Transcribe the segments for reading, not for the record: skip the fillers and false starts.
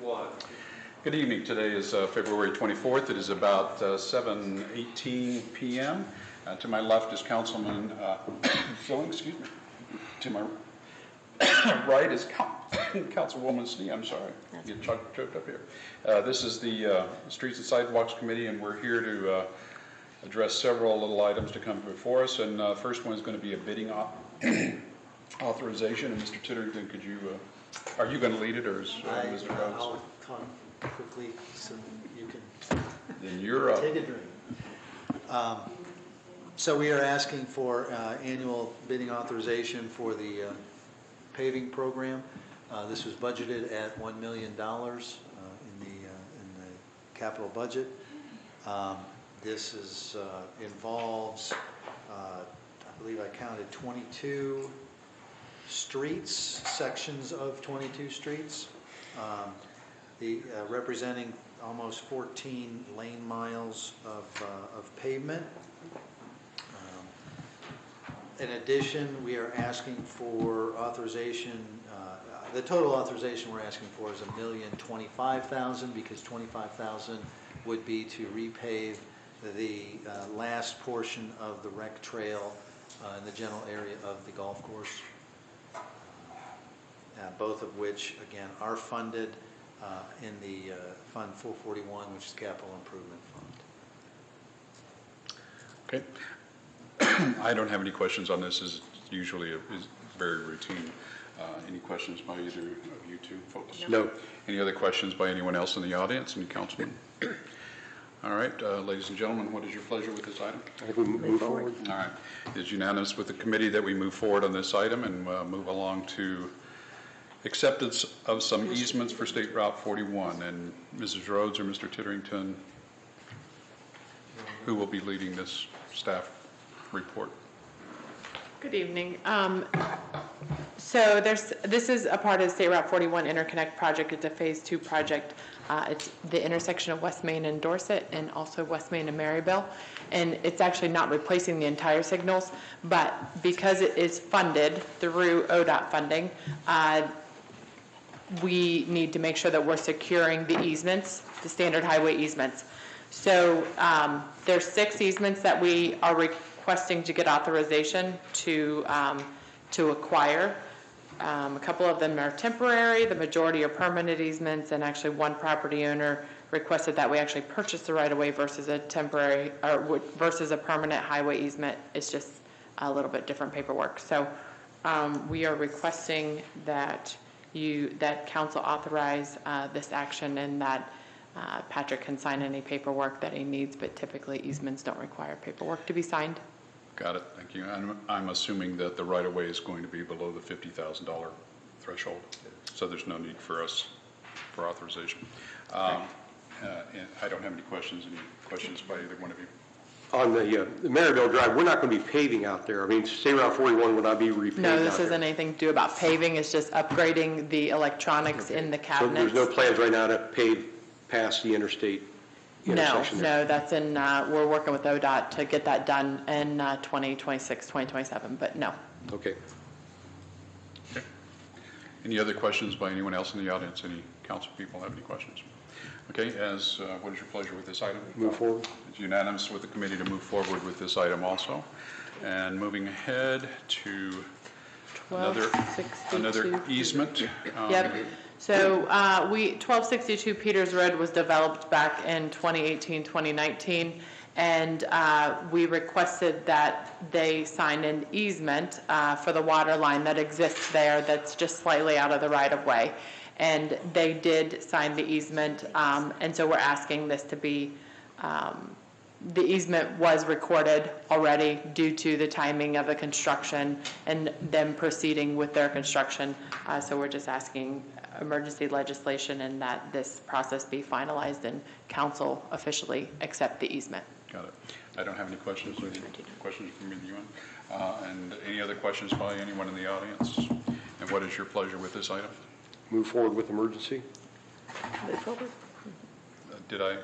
One. Good evening. Today is February 24th. It is about 7:18 p.m. To my left is Councilman Schilling, excuse me. To my right is Councilwoman Snee. I'm sorry, get choked up here. This is the Streets and Sidewalks Committee, and we're here to address several little items to come before us. And first one is going to be a bidding authorization. And Mr. Titterington, could you, are you going to lead it, or is Mr. Rhodes? I'll talk quickly so you can Then you're up. take a drink. So we are asking for annual bidding authorization for the paving program. This was budgeted at $1 million in the capital budget. This is involves, I believe I counted 22 streets, sections of 22 streets, representing almost 14 lane miles of pavement. In addition, we are asking for authorization, the total authorization we're asking for is $1,025,000, because $25,000 would be to repave the last portion of the rec trail in the general area of the golf course. Both of which, again, are funded in the Fund 441, which is Capital Improvement Fund. Okay. I don't have any questions on this. Is usually is very routine. Any questions by either of you two folks? No. Any other questions by anyone else in the audience? Any councilmen? All right, ladies and gentlemen, what is your pleasure with this item? I think we move forward. All right. It is unanimous with the committee that we move forward on this item and move along to acceptance of some easements for State Route 41. And Mrs. Rhodes or Mr. Titterington, who will be leading this staff report? Good evening. So this is a part of the State Route 41 Interconnect project. It's a phase 2 project. It's the intersection of West Main and Dorset, and also West Main and Maryville. And it's actually not replacing the entire signals, but because it is funded through ODOT funding, we need to make sure that we're securing the easements, the standard highway easements. So there's 6 easements that we are requesting to get authorization to acquire. A couple of them are temporary, the majority are permanent easements, and actually one property owner requested that we actually purchase the right-of-way versus a temporary, or versus a permanent highway easement. It's just a little bit different paperwork. So we are requesting that council authorize this action, and that Patrick can sign any paperwork that he needs, but typically easements don't require paperwork to be signed. Got it. Thank you. I'm assuming that the right-of-way is going to be below the $50,000 threshold, so there's no need for us for authorization. And I don't have any questions. Any questions by either one of you? On the Maryville Drive, we're not going to be paving out there. I mean, State Route 41 will not be repaved. No, this isn't anything to do about paving. It's just upgrading the electronics in the cabinets. So there's no plans right now to pave past the interstate intersection there? No, that's in, we're working with ODOT to get that done in 2026, 2027, but no. Okay. Okay. Any other questions by anyone else in the audience? Any council people have any questions? Okay, what is your pleasure with this item? Move forward. It's unanimous with the committee to move forward with this item also. And moving ahead to another easement. Yep. So 1262 Peters Road was developed back in 2018, 2019, and we requested that they sign an easement for the water line that exists there that's just slightly out of the right-of-way. And they did sign the easement, and so we're asking this to be, the easement was recorded already due to the timing of the construction and them proceeding with their construction. So we're just asking emergency legislation and that this process be finalized and council officially accept the easement. Got it. I don't have any questions. Any questions from anyone? And any other questions by anyone in the audience? And what is your pleasure with this item? Move forward with emergency. Move forward. Did I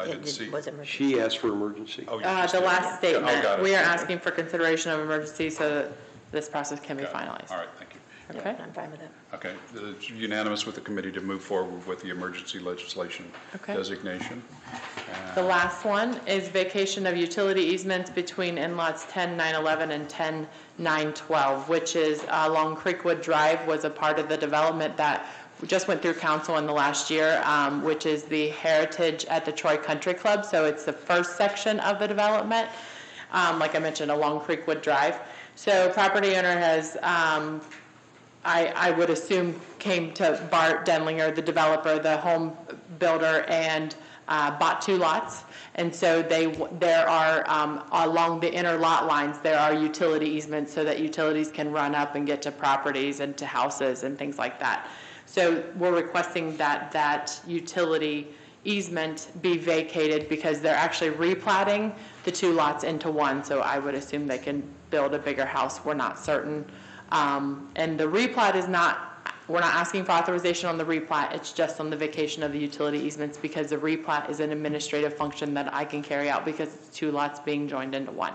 didn't see. She asked for emergency. Oh, The last statement, got it. we are asking for consideration of emergency so that this process can be Got it. finalized. All right, thank you. Okay. I'm fine with it. Okay, it's unanimous with the committee to move forward with the emergency legislation Okay. designation. The last one is vacation of utility easements between in-lots 10-9-11 and 10-9-12, which is along Creekwood Drive, was a part of the development that just went through council in the last year, which is the Heritage at the Troy Country Club. So it's the first section of the development, like I mentioned, along Creekwood Drive. So property owner has, I would assume, came to Bart Denlinger, the developer, the home builder, and bought 2 lots. And so there are, along the inner lot lines, there are utility easements so that utilities can run up and get to properties and to houses and things like that. So we're requesting that that utility easement be vacated because they're actually replatting the 2 lots into one. So I would assume they can build a bigger house. We're not certain. And the replat is not, we're not asking for authorization on the replat. It's just on the vacation of the utility easements because the replat is an administrative function that I can carry out because it's 2 lots being joined into one.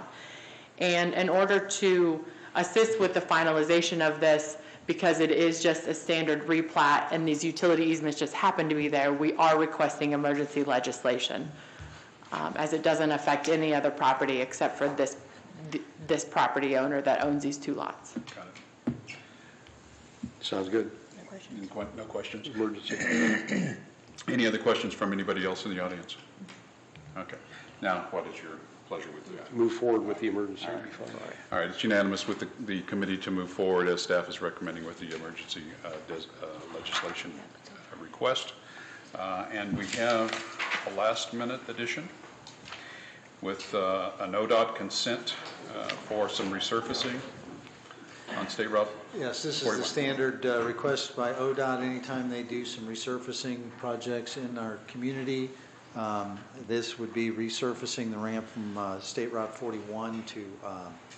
And in order to assist with the finalization of this, because it is just a standard replat and these utility easements just happen to be there, we are requesting emergency legislation, as it doesn't affect any other property except for this property owner that owns these 2 lots. Got it. Sounds good. No questions. No questions? Emergency. Any other questions from anybody else in the audience? Okay. Now, what is your pleasure with that? Move forward with the emergency. All right, it's unanimous with the committee to move forward as staff is recommending with the emergency legislation request. And we have a last-minute addition with an ODOT consent for some resurfacing on State Route. Yes, this is 41. the standard request by ODOT anytime they do some resurfacing projects in our community. This would be resurfacing the ramp from State Route 41 to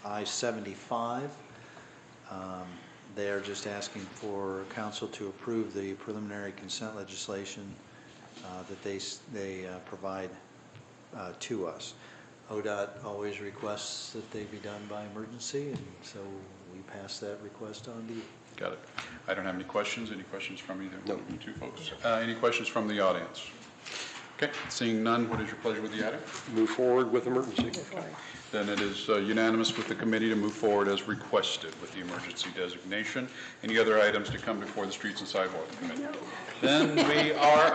I-75. They're just asking for council to approve the preliminary consent legislation that they provide to us. ODOT always requests that they be done by emergency, and so we pass that request on to you. Got it. I don't have any questions. Any questions from either No. of you 2 folks? Any questions from the audience? Okay, seeing none, what is your pleasure with the item? Move forward with emergency. Then it is unanimous with the committee to move forward as requested with the emergency designation. Any other items to come before the Streets and Sidewalk Committee? Then we are